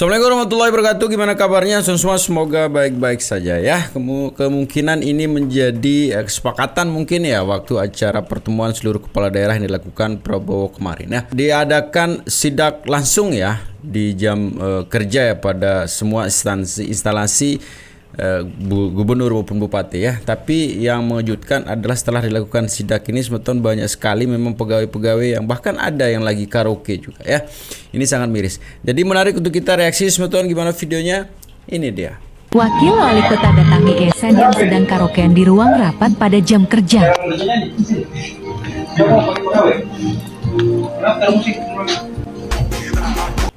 Assalamualaikum warahmatullahi wabarakatuh. Gimana kabarnya semua? Semoga baik-baik saja ya. Kemungkinan ini menjadi kesepakatan mungkin ya waktu acara pertemuan seluruh kepala daerah yang dilakukan Prabowo kemarin ya. Diadakan sidak langsung ya di jam kerja ya pada semua instalasi gubernur maupun bupati ya. Tapi yang mengejutkan adalah setelah dilakukan sidak ini sebetulnya banyak sekali memang pegawai-pegawai yang bahkan ada yang lagi karaoke juga ya. Ini sangat miris. Jadi menarik untuk kita reaksi sebetulnya gimana videonya. Ini dia. Wakil Wali Kota datangi Esen yang sedang karaokean di ruang rapat pada jam kerja.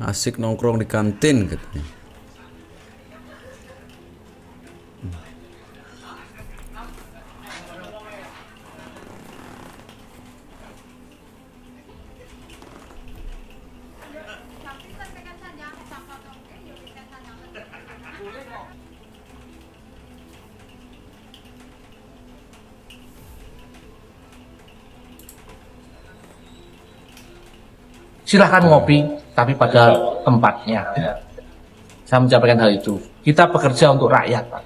Asik nongkrong di kantin katanya. Silahkan ngopi, tapi pada tempatnya. Saya menyampaikan hal itu. Kita bekerja untuk rakyat, Pak.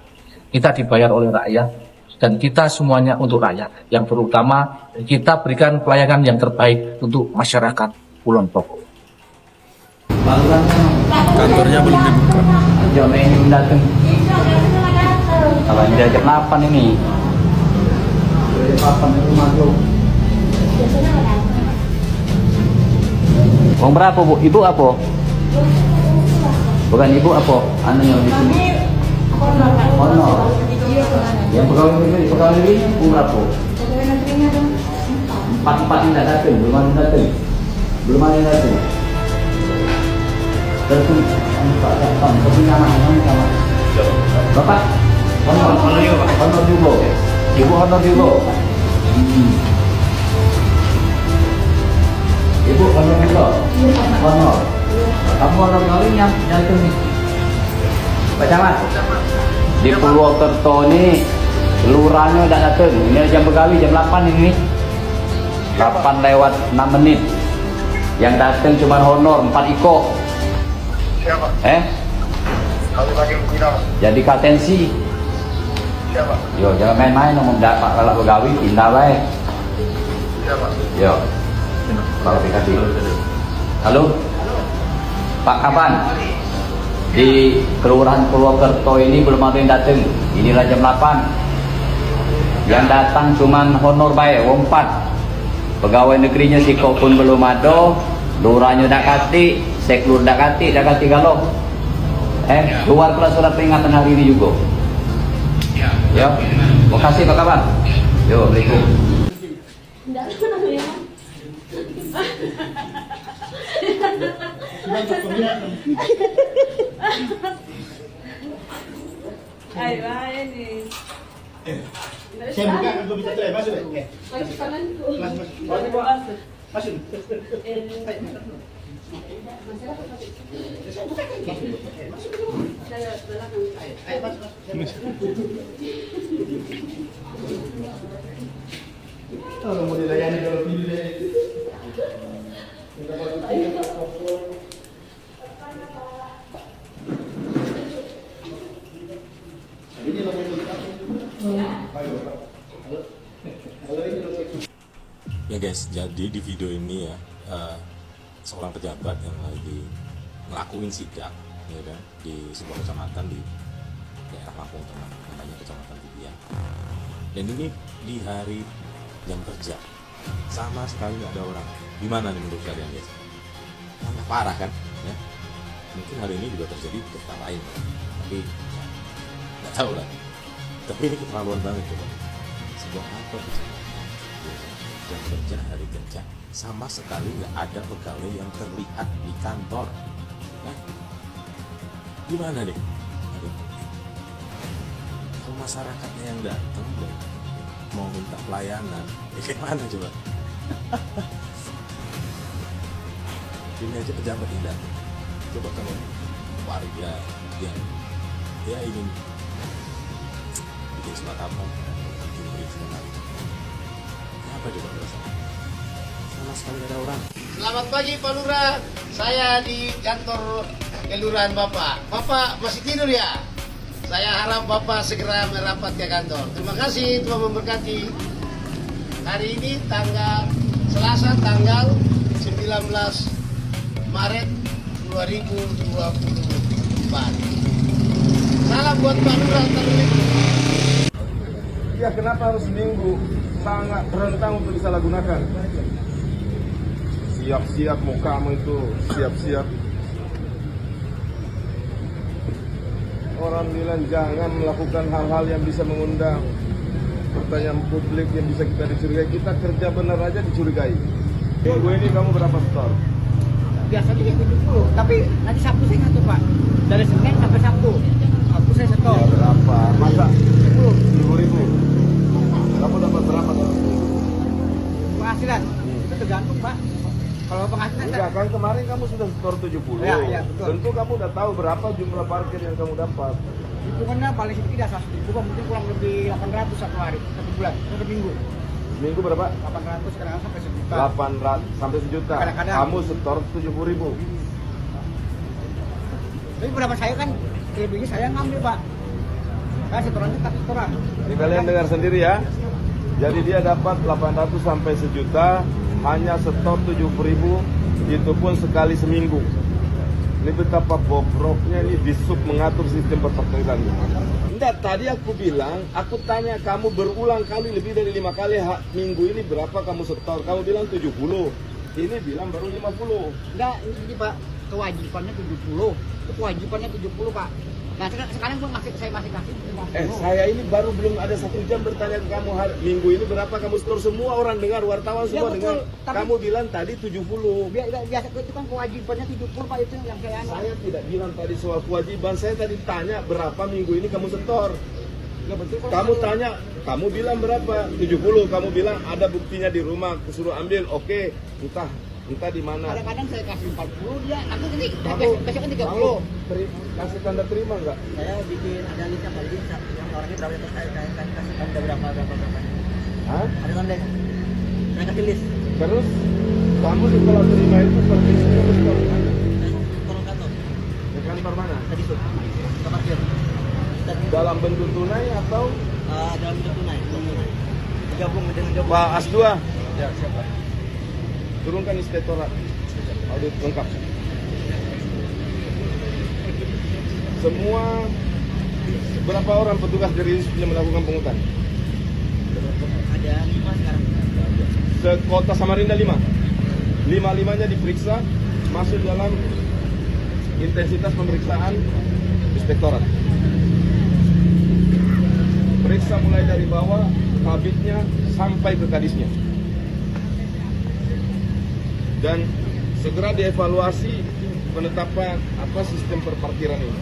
Kita dibayar oleh rakyat, dan kita semuanya untuk rakyat. Yang terutama, kita berikan pelayanan yang terbaik untuk masyarakat Kulon Progo. Kantornya belum dibuka. Jom ini datang. Kalau ini jam 8 ini. Jam 8 itu masuk. Uang berapa Bu? Ibu apa? Bukan ibu apa? Anu yang di sini. Honor. Yang pegawai ini uang berapa? Empat tidak datang, belum ada datang. Belum ada datang. Terus Pak Captain, tapi nama sama. Bapak? Honor juga. Honor juga. Ibu honor juga. Ibu honor juga. Honor. Kamu honor kali nyantum nih. Pak Camat. Di Purwokerto ini lurahnya udah datang. Ini jam berkali jam 8 ini. 8 lewat 6 menit. Yang datang cuma honor 4 iko. Siapa? Kalau lagi pindah. Jadi katensi. Siapa? Yo, jangan main-main ngomong dapat kalau begawi pindah baik. Siapa? Yo. Kalau dikasih. Halo. Pak kapan? Di Kelurahan Purwokerto ini belum ada yang datang. Inilah jam 8. Yang datang cuman honor baik, wong 4. Pegawai negerinya si kau pun belum ada. Lurahnya dak kati, seklur dak kati kalau. Keluar pula surat peringatan hari ini juga. Ya. Makasih Pak kapan? Yo, Assalamualaikum. Saya buka, gue bisa try, masuk ya? Oke. Masuk. Kalau mau dilayani kalau pilih deh. Ya guys, jadi di video ini ya seorang pejabat yang lagi ngelakuin sidak ya kan, di sebuah kecamatan di daerah Lampung Tengah, namanya Kecamatan Tibian. Dan ini di hari jam kerja, sama sekali nggak ada orang. Gimana nih menurut kalian guys? Nah, parah kan? Ya? Mungkin hari ini juga terjadi di tempat lain, tapi ya, nggak tahu lah. Tapi ini keterlaluan banget coba. Sebuah kantor jam kerja, hari kerja, sama sekali nggak ada pegawai yang terlihat di kantor. Nah, gimana nih? Aduh. Kalau masyarakatnya yang datang mau minta pelayanan, ya gimana coba? Ini aja pejabat tidak. Coba kalau warga yang dia ingin bikin surat apa, apa coba perasaan? Selamat pagi Pak Lurah. Saya di kantor kelurahan Bapak. Bapak masih tidur ya? Saya harap Bapak segera merapat ke kantor. Terima kasih, Tuhan memberkati. Hari ini Selasa tanggal 19 Maret 2024. Salam buat Pak Lurah terlebih. Ya kenapa harus seminggu? Sangat rentang untuk disalahgunakan. Siap-siap mau kamu itu, siap-siap. Orang bilang jangan melakukan hal-hal yang bisa mengundang pertanyaan publik yang bisa kita dicurigai. Kita kerja benar aja dicurigai. Minggu ini kamu berapa store? Biasanya 70, tapi nanti Sabtu saya ngatur Pak. Dari Senin sampai Sabtu. Sabtu saya setor. Ya, berapa? Masa 10.000? Kamu dapat berapa? Penghasilan? Itu tergantung Pak. Kalau penghasilan Enggak, kan kemarin kamu sudah setor 70. Ya, betul. Tentu kamu udah tahu berapa jumlah parkir yang kamu dapat. hitungannya paling sedikit 100.000, mungkin kurang lebih 800 satu hari, satu bulan, satu minggu. Minggu berapa? 800 kadang sampai sejuta. 800 sampai sejuta. Kadang-kadang. Kamu setor 70.000. Tapi berapa saya kan lebihnya saya ngambil Pak. Saya setorannya tak setoran. Ini kalian dengar sendiri ya. Jadi dia dapat 800 sampai sejuta, hanya setor 70.000, itu pun sekali seminggu. Ini betapa bobroknya ini Disub mengatur sistem perparkiran. Enggak, tadi aku bilang, aku tanya kamu berulang kali lebih dari 5 kali minggu ini berapa kamu setor? Kamu bilang 70. Ini bilang baru 50. Enggak, ini Pak, kewajibannya 70. Kewajibannya 70 Pak. Nah sekarang saya masih kasih 50. Saya ini baru belum ada 1 jam bertanya ke kamu minggu ini berapa kamu setor, semua orang dengar, wartawan semua betul, dengar. tapi Kamu bilang tadi 70. Biasa itu kan kewajibannya 70 Pak, itu yang saya Saya tidak bilang tadi soal kewajiban, saya tadi tanya berapa minggu ini kamu setor. Nggak betul kok. Kamu tanya, kamu bilang berapa? 70. Kamu bilang ada buktinya di rumah, suruh ambil. Oke, entah di mana. Kadang-kadang saya kasih 40 dia, nanti Kamu- besok kan 30. kamu kasih tanda terima nggak? Saya bikin ada listnya Pak, jadi yang orangnya berapa terus saya kasih tanda berapa. Hah? Ada tanda. Saya kasih list. Terus kamu setelah terima itu permisinya ke setor mana? Tolong kantor. Ke kantor mana? Tadi tuh. Ke parkir. Dalam bentuk tunai atau Dalam bentuk tunai. Gabung dengan gabung. Pak Asdua? Ya, siapa? Turunkan inspektorat audit lengkap. Semua berapa orang petugas dari yang melakukan pungutan? Ada 5 sekarang. Sekota Samarinda 5. 5-5-nya diperiksa, masuk dalam intensitas pemeriksaan inspektorat. Periksa mulai dari bawah, kabitnya sampai ke kadisnya. Dan segera dievaluasi penetapan sistem perparkiran ini.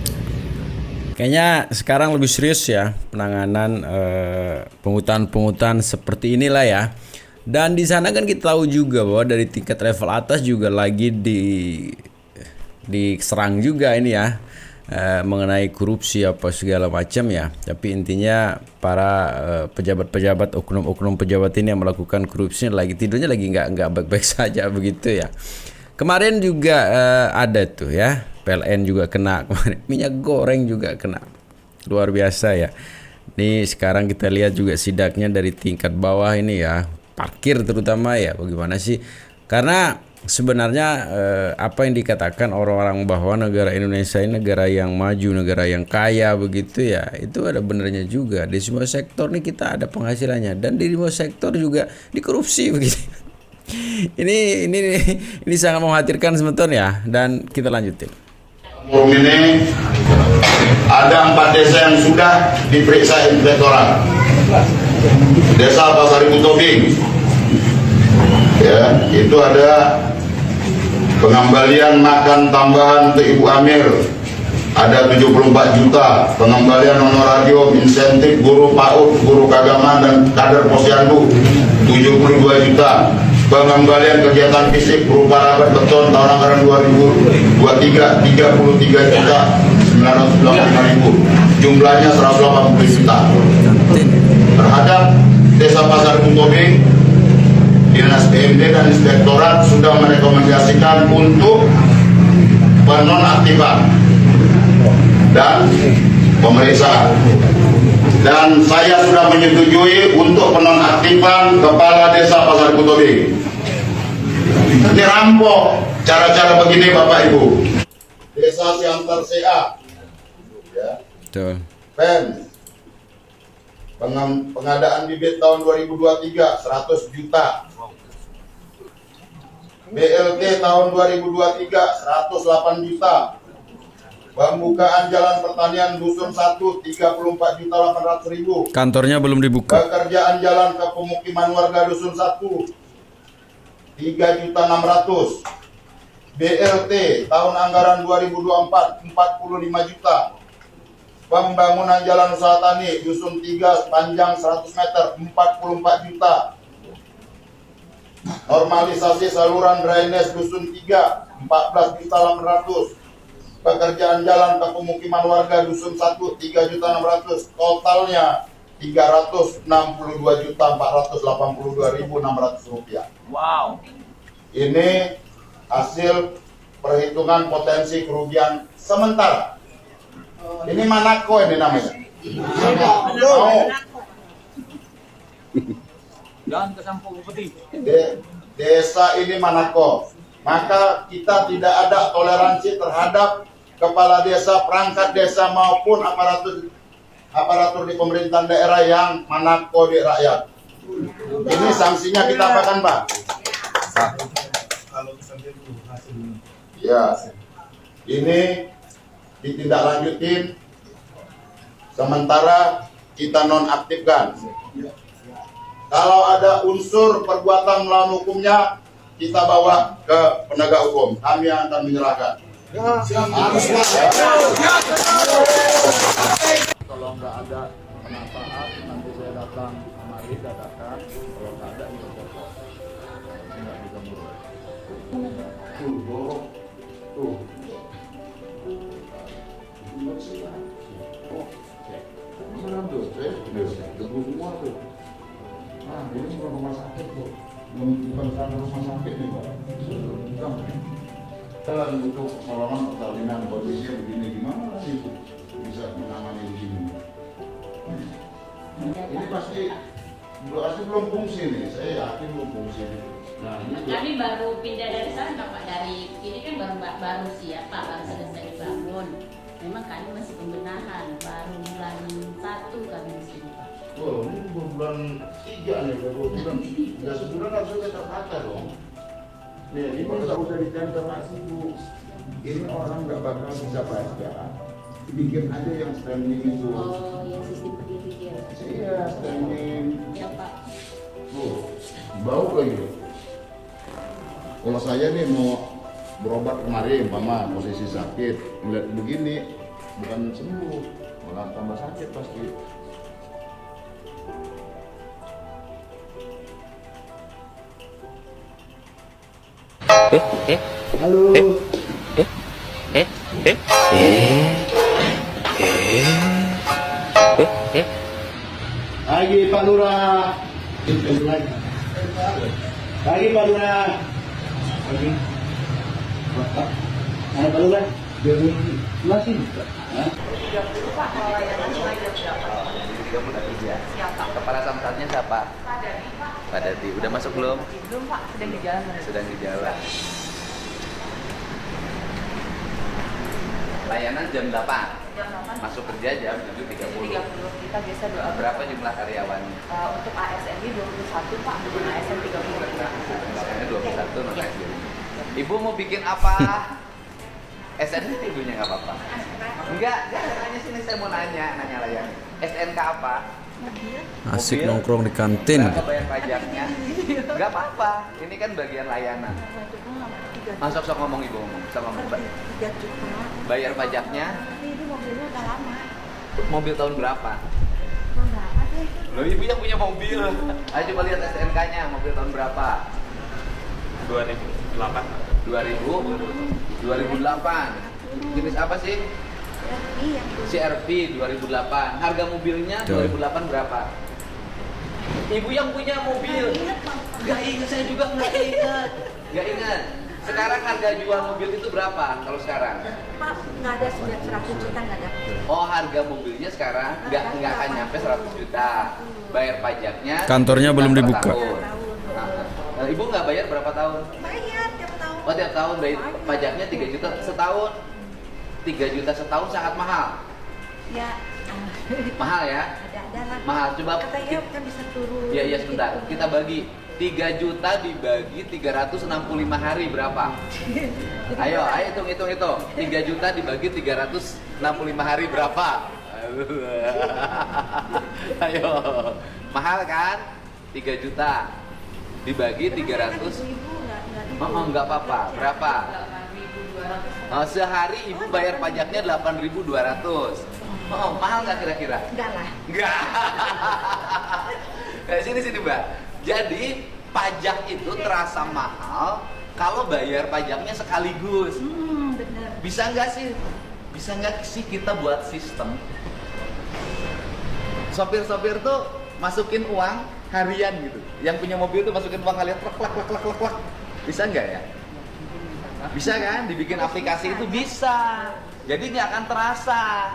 Kayaknya sekarang lebih serius ya penanganan pungutan-pungutan seperti inilah ya. Dan di sana kan kita tahu juga bahwa dari tingkat level atas juga lagi diserang juga ini ya, mengenai korupsi apa segala macam ya. Tapi intinya para pejabat-pejabat, oknum-oknum pejabat ini yang melakukan korupsi lagi tidurnya lagi nggak baik-baik saja begitu ya. Kemarin juga ada tuh ya, PLN juga kena kemarin, minyak goreng juga kena, luar biasa ya. Ini sekarang kita lihat juga sidaknya dari tingkat bawah ini ya, parkir terutama ya, bagaimana sih? Karena sebenarnya apa yang dikatakan orang-orang bahwa negara Indonesia ini negara yang maju, negara yang kaya begitu ya, itu ada benernya juga. Di semua sektor nih kita ada penghasilannya, dan di semua sektor juga dikorupsi begitu. Ini sangat mengkhawatirkan sebentar ya, dan kita lanjutin. Ini ada 4 desa yang sudah diperiksa inspektorat. Desa Pasar Ibu Tobing, ya, itu ada pengembalian makan tambahan ke Ibu Amir ada 74 juta, pengembalian honorarium insentif guru PAUD, guru keagamaan dan kader posyandu 72 juta, pengembalian kegiatan fisik berupa rapat beton tahun anggaran 2023 33 juta 995.000, jumlahnya 180 juta. Terhadap Desa Pasar Tobing Dinas PMD dan Inspektorat sudah merekomendasikan untuk penonaktifan dan pemeriksaan. Dan saya sudah menyetujui untuk penonaktifan Kepala Desa Pasar Kutobing. Ini rampok cara-cara begini Bapak Ibu. Desa Siantar CA, ya. Betul. PEN, pengadaan bibit tahun 2023 100 juta. BLT tahun 2023 108 juta. Pembukaan jalan pertanian Dusun 1 34.800.000. Kantornya belum dibuka. Pekerjaan jalan ke pemukiman warga Dusun 1 3.600.000. BLT tahun anggaran 2024 45 juta. Pembangunan jalan usaha tani Dusun 3 panjang 100 meter 44 juta. Normalisasi saluran drainase Dusun 3 14.800.000. Pekerjaan jalan ke pemukiman warga Dusun 1 3.600.000. Totalnya 362.482.600 rupiah. Wow. Ini hasil perhitungan potensi kerugian sementara. Ini Manako ini namanya. Mau. Jangan kesampung peti. Desa ini Manako. Maka kita tidak ada toleransi terhadap kepala desa, perangkat desa maupun aparatur di pemerintahan daerah yang Manako di rakyat. Ini sanksinya kita apakan, Pak? Ya, ini ditindaklanjutin, sementara kita nonaktifkan. Kalau ada unsur perbuatan melawan hukumnya, kita bawa ke penegak hukum. Kami yang akan menyerahkan. Kalau nggak ada penataan, nanti saya datang kemari dadakan. Kalau nggak ada, itu pokok. Nggak bisa ngurus. Tuh. Mana tuh? Debu semua tuh. Nah, ini bukan rumah sakit tuh. Bukan rumah sakit nih, Pak. Kita lagi butuh pertolongan pertalinan kondisinya begini, gimana sih bisa menangani begini? Ini pasti belum fungsi nih, saya yakin belum fungsi. Nah, kami baru pindah dari sana Pak, dari ini kan baru siap Pak, baru selesai dibangun. Memang kami masih pembenahan, baru bulan 1 kami di sini Pak. Oh, ini bulan 3 nih, bulan 3 sebulan harusnya tertata dong. Nih, ini nggak usah ditempel lagi Bu. Ini orang nggak bakal bisa baca. Bikin aja yang standing itu. Oh, yang sistem berdiri ya. Iya, standing. Ya Pak. Tuh, bau lagi. Kalau saya nih mau berobat kemarin, Mama posisi sakit, melihat begini, bukan sembuh, malah tambah sakit pasti. Halo. Pagi Pak Lurah. Pagi Pak Lurah. Pagi. Pak Lurah. Masih. Kepala samsatnya siapa? Pak Dadi. Udah masuk belum? Belum Pak, sedang di jalan. Sedang di jalan. Layanan jam 8. Jam 8. Masuk kerja jam 7.30. 30. Kita biasa doa. Berapa jumlah karyawan? Untuk ASN ini 21 Pak, dengan ASN 30. ASN-nya 21, non ASN. Ibu mau bikin apa? SN ibunya nggak apa-apa. Enggak, jangan nanya sini, saya mau nanya layan. SNK apa? Asik Mobil. nongkrong di kantin. Berapa bayar pajaknya? Nggak apa-apa, ini kan bagian layanan. Masuk sok ngomong ibu ngomong, sok ngomong. 3 juta. Bayar pajaknya? Tapi ini mobilnya udah lama. Mobil tahun berapa? Tahun berapa sih? Loh ibu yang punya mobil. Ayo coba lihat SNK-nya, mobil tahun berapa? 2008. 2008. Jenis apa sih? CRV 2008. Harga mobilnya 2008 berapa? Ibu yang punya mobil. Nggak ingat, saya juga nggak ingat. Nggak ingat. Sekarang harga jual mobil itu berapa kalau sekarang? Pak, nggak ada 100 juta, nggak ada. Oh, harga mobilnya sekarang nggak akan nyampe 100 juta. Bayar pajaknya. Kantornya belum per dibuka. tahun. Nah, Ibu nggak bayar berapa tahun? Bayar tiap tahun. Oh, tiap tahun bayar pajaknya 3 juta setahun. 3 juta setahun sangat mahal. Ya. Mahal ya? Ada lah. Mahal. Coba katanya kan bisa turun. Iya, sebentar. Kita bagi 3 juta dibagi 365 hari berapa? Ayo hitung. 3 juta dibagi 365 hari berapa? Ayo. Mahal kan? 3 juta dibagi 300. Enggak apa-apa. Berapa? Sehari ibu bayar pajaknya 8.200. Mahal nggak kira-kira? Enggak lah. Enggak. Sini Mbak. Jadi pajak itu terasa mahal kalau bayar pajaknya sekaligus. Bener. Bisa nggak sih kita buat sistem sopir-sopir tuh masukin uang harian gitu. Yang punya mobil tuh masukin uang harian klak. Bisa nggak ya? Bisa kan? Dibikin aplikasi itu bisa. Jadi nggak akan terasa.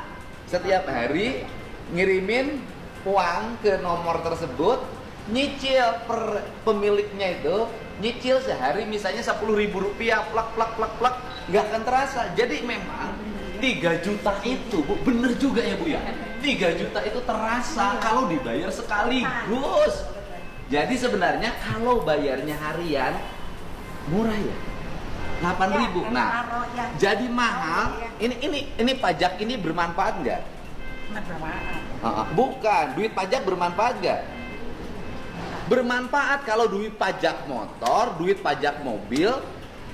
Setiap hari ngirimin uang ke nomor tersebut, nyicil per pemiliknya itu, nyicil sehari misalnya 10.000 rupiah, plak, nggak akan terasa. Jadi memang 3 juta itu, Bu, bener juga ya Bu ya, 3 juta itu terasa kalau dibayar sekaligus. Jadi sebenarnya kalau bayarnya harian, murah ya, 8.000. Nah, jadi mahal. Ini pajak ini bermanfaat nggak? Bukan, duit pajak bermanfaat nggak? Bermanfaat kalau duit pajak motor, duit pajak mobil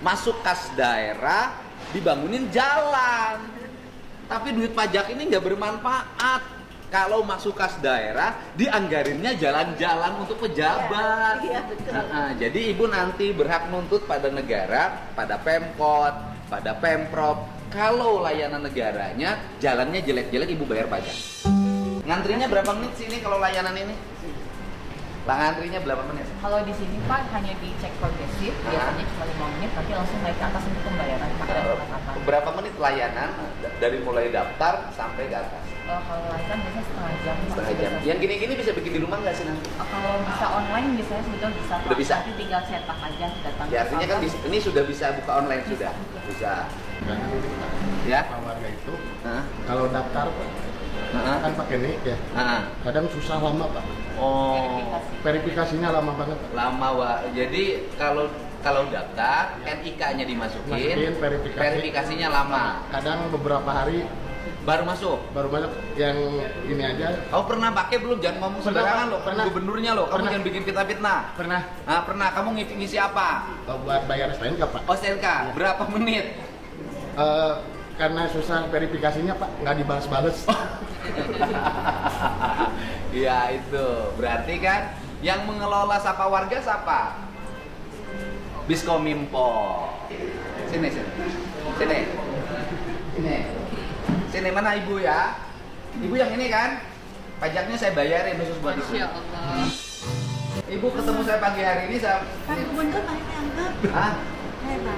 masuk kas daerah, dibangunin jalan. Tapi duit pajak ini nggak bermanfaat kalau masuk kas daerah, dianggarinnya jalan-jalan untuk pejabat. Jadi ibu nanti berhak nuntut pada negara, pada Pemkot, pada Pemprov. Kalau layanan negaranya jalannya jelek-jelek, ibu bayar pajak. Ngantrinya berapa menit sih ini kalau layanan ini? Ngantrinya berapa menit? Kalau di sini Pak hanya dicek progresif, biasanya cuma 5 menit, nanti langsung naik ke atas untuk pembayaran pakai apa. Berapa menit layanan dari mulai daftar sampai ke atas? Kalau layanan biasanya setengah jam. Setengah jam. Yang gini-gini bisa bikin di rumah nggak sih nanti? Kalau bisa online biasanya sebetulnya bisa. Udah bisa? Nanti tinggal cetak aja datang. Ya artinya kan ini sudah bisa buka online sudah. Bisa. Ya. Warga itu kalau daftar kan pakai nik ya. Kadang susah lama Pak. Oh. Verifikasinya lama banget Pak. Lama Wak. Jadi kalau daftar NIK-nya dimasukin, verifikasinya lama. Kadang beberapa hari baru masuk. Yang ini aja. Kamu pernah pakai belum? Jangan ngomong sembarangan loh. Pernah. Gubernurnya loh. Kamu jangan bikin fitnah. Pernah. Pernah. Kamu ngisi apa? Buat bayar STNK Pak. Oh, STNK. Berapa menit? Karena susah verifikasinya Pak, nggak dibales-bales. Ya itu, berarti kan yang mengelola Sapa Warga siapa? Biskominfo. Sini. Sini mana ibu ya? Ibu yang ini kan? Pajaknya saya bayarin khusus buat ibu. Masya Allah. Ibu ketemu saya pagi hari ini saya. Pak Gubernur paling anggap. Hah?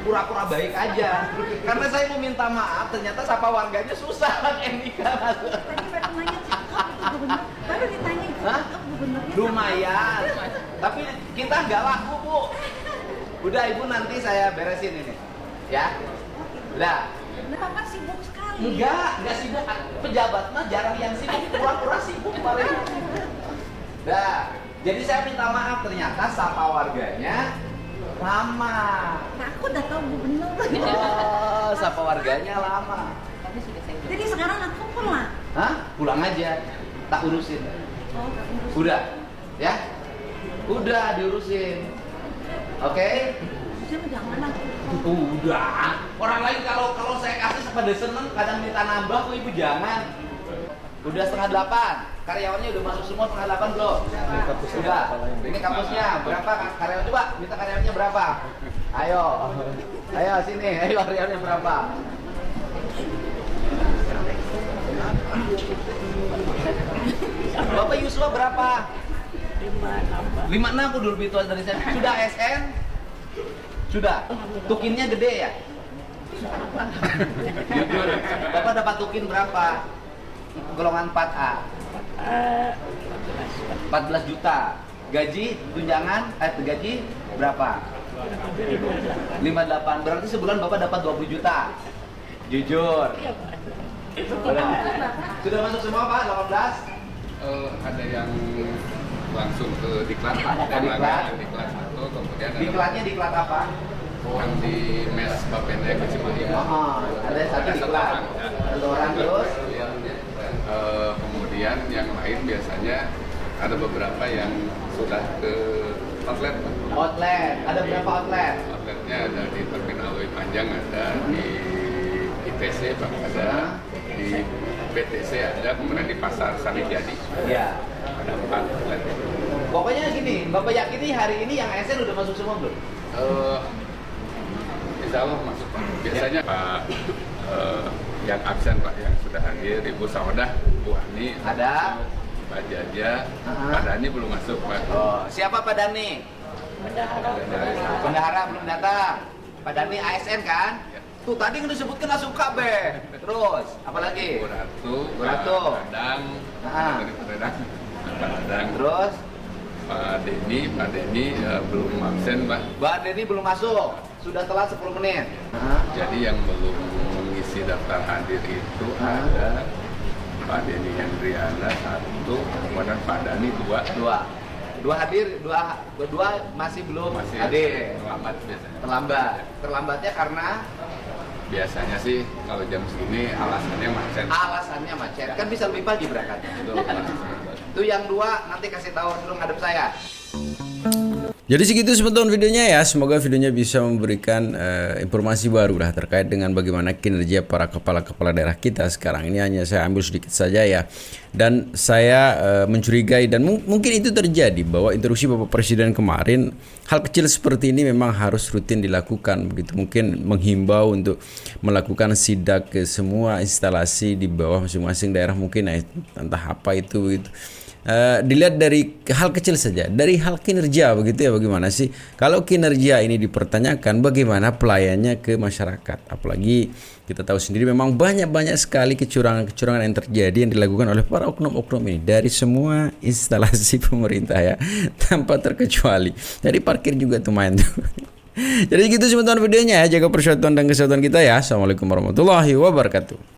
Pura-pura baik aja. Karena saya mau minta maaf, ternyata Sapa Warganya susah NIK masuk. Tadi baru nanya cakep itu gubernur. Baru ditanya cakep gubernurnya. Lumayan. Tapi kita nggak laku, Bu. Udah ibu nanti saya beresin ini. Ya. Udah. Bapak sibuk sekali. Enggak sibuk. Pejabat mah jarang yang sibuk, pura-pura sibuk paling. Dah. Jadi saya minta maaf, ternyata Sapa Warganya lama. Nah, aku udah tahu gubernur. Oh, Sapa Warganya lama. Tapi sudah saya. Jadi sekarang aku pulang. Hah? Pulang aja. Tak urusin. Oh, urus. Udah. Ya? Udah diurusin. Oke? Jangan aku. Udah. Orang lain kalau saya kasih pada seneng, kadang minta nambah kok ibu jangan. Udah 7:30. Karyawannya udah masuk semua 7:30 belum? Sudah. Ini kampusnya berapa karyawan, coba minta karyawannya berapa? Ayo sini. Ayo karyawannya berapa? Bapak Yuswa berapa? 56 udah lebih tua dari saya. Sudah ASN? Sudah. Tukinnya gede ya? Jujur, Bapak dapat tukin berapa? Golongan 4A. 14 juta. Gaji tunjangan gaji berapa? 58. Berarti sebulan Bapak dapat 20 juta. Jujur. Sudah masuk semua Pak 18? Ada yang langsung ke diklat Pak. Diklat. Diklat 1, kemudian ada Diklatnya diklat apa? yang di mes Bapenda ke Cimahi. Ada satu diklat. Satu orang terus. Kemudian yang lain biasanya ada beberapa yang sudah ke outlet Pak. Outlet. Ada berapa outlet? Outletnya ada di Terminal Lewi Panjang, ada di ITC Pak, ada di BTC, ada kemudian di Pasar Sari Jadi. Iya. Ada 4 outlet. Pokoknya gini, Bapak yakini hari ini yang ASN udah masuk semua belum? Insya Allah masuk Pak. Biasanya Pak yang absen Pak, yang sudah hadir, Ibu Sawadah, Bu Ani, ada, Pak Jaja, Pak Dani belum masuk Pak. Oh, siapa Pak Dani? Bendahara belum datang. Pak Dani ASN kan? Tuh tadi yang disebutkan langsung KB. Terus, apalagi? Bu Ratu, Pak Dadang, Pak Dadang. Terus? Pak Denny belum absen Pak. Pak Denny belum masuk, sudah telat 10 menit. Jadi yang belum mengisi daftar hadir itu ada Pak Denny Hendriana 1, kemudian Pak Dani 2. Dua hadir, dua masih belum hadir. Terlambat biasanya. Terlambatnya karena biasanya sih kalau jam segini alasannya macet. Alasannya macet, kan bisa lebih pagi berangkatnya. Itu yang 2 nanti kasih tahu dulu ngadep saya. Jadi segitu sebentar videonya ya. Semoga videonya bisa memberikan informasi baru lah terkait dengan bagaimana kinerja para kepala-kepala daerah kita sekarang. Ini hanya saya ambil sedikit saja ya. Dan saya mencurigai dan mungkin itu terjadi bahwa instruksi Bapak Presiden kemarin, hal kecil seperti ini memang harus rutin dilakukan. Begitu mungkin menghimbau untuk melakukan sidak ke semua instalasi di bawah masing-masing daerah mungkin entah apa itu begitu. Dilihat dari hal kecil saja, dari hal kinerja begitu ya, bagaimana sih kalau kinerja ini dipertanyakan, bagaimana pelayannya ke masyarakat. Apalagi kita tahu sendiri memang banyak sekali kecurangan yang terjadi yang dilakukan oleh para oknum-oknum ini dari semua instalasi pemerintah ya, tanpa terkecuali. Jadi parkir juga tuh main tuh. Jadi gitu sebentar videonya ya, jaga persatuan dan kesehatan kita ya. Assalamualaikum warahmatullahi wabarakatuh.